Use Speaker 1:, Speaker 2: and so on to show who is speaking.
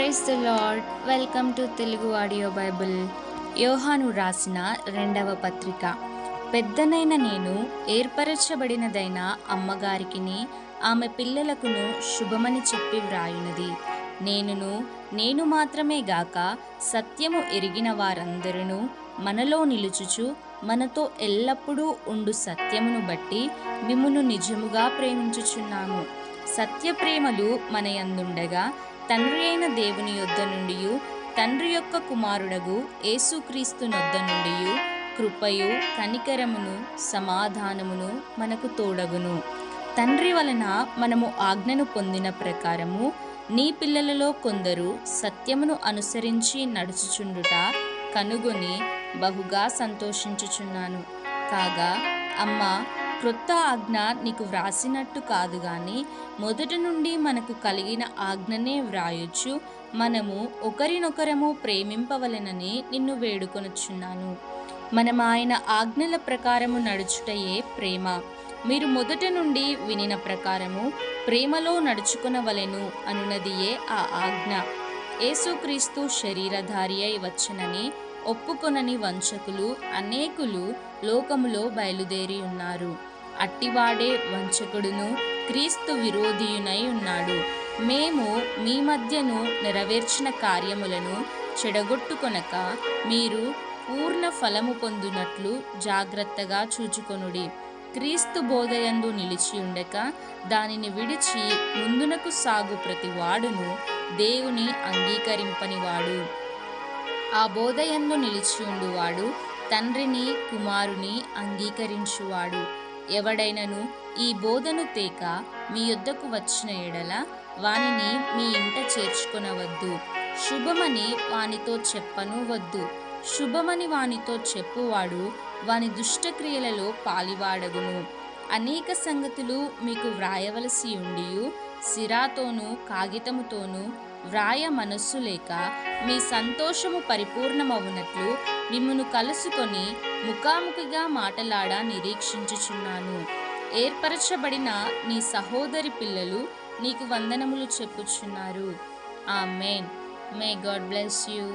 Speaker 1: Praise the lord. Welcome to Telugu audio bible. Yohanu రాసిన 2వ పత్రిక. పెద్దనైన నేను ఏర్పరచబడినదైన అమ్మగారికిని ఆమె పిల్లలకును శుభమని చెప్పి వ్రాయునది. నేను మాత్రమే గాక సత్యము ఎరిగిన వారందరూ మనలో నిలుచుచు మనతో ఎల్లప్పుడూ ఉండు సత్యమును బట్టి మిమ్మును నిజముగా ప్రేమించుచున్నాము. సత్య ప్రేమలు మన యందుండగా తండ్రి అయిన దేవుని యొద్ద నుండి తండ్రి యొక్క కుమారుడగు యేసుక్రీస్తు నొద్ద నుండి కృపయు కనికరమును సమాధానమును మనకు తోడగును. తండ్రి వలన మనము ఆజ్ఞను పొందిన ప్రకారము నీ పిల్లలలో కొందరు సత్యమును అనుసరించి నడుచుచుండుట కనుగొని బహుగా సంతోషించుచున్నాను. కాగా అమ్మా, క్రొత్త ఆజ్ఞ నీకు వ్రాసినట్టు కాదు గాని మొదటి నుండి మనకు కలిగిన ఆజ్ఞనే వ్రాయొచ్చు మనము ఒకరినొకరము ప్రేమింపవలెనని నిన్ను వేడుకొనుచున్నాను. మనం ఆయన ఆజ్ఞల ప్రకారము నడుచుటయే ప్రేమ. మీరు మొదట నుండి వినిన ప్రకారము ప్రేమలో నడుచుకొనవలెను అనునదియే ఆ ఆజ్ఞ. యేసుక్రీస్తు శరీరధారి అయి వచ్చనని ఒప్పుకొనని వంచకులు అనేకులు లోకములో బయలుదేరి ఉన్నారు. అట్టివాడే వంచకుడును క్రీస్తు విరోధియునై ఉన్నాడు. మేము మీ మధ్యను నెరవేర్చిన కార్యములను చెడగొట్టుకొనక మీరు పూర్ణ ఫలము పొందునట్లు జాగ్రత్తగా చూచుకొనుడి. క్రీస్తు బోధయందు నిలిచి ఉండక దానిని విడిచి ముందునకు సాగు ప్రతి వాడును దేవుని అంగీకరింపనివాడు. ఆ బోధయందు నిలిచి ఉండువాడు తండ్రిని కుమారుని అంగీకరించువాడు. ఎవడైనను ఈ బోధను తేక మీ యొద్దకు వచ్చిన ఎడల వానిని మీ ఇంట చేర్చుకొనవద్దు. శుభమని వానితో చెప్పను వద్దు. శుభమని వానితో చెప్పువాడు వాని దుష్టక్రియలలో పాలివాడగును. అనేక సంగతులు మీకు వ్రాయవలసి ఉండియు సిరాతోనూ కాగితముతోనూ వ్రాయ మనస్సు లేక మీ సంతోషము పరిపూర్ణమవునట్లు మిమ్మును కలుసుకొని ముఖాముఖిగా మాటలాడ నిరీక్షించుచున్నాను. ఏర్పరచబడిన నీ సహోదరి పిల్లలు నీకు వందనములు చెప్పుచున్నారు. Amen. May God bless you.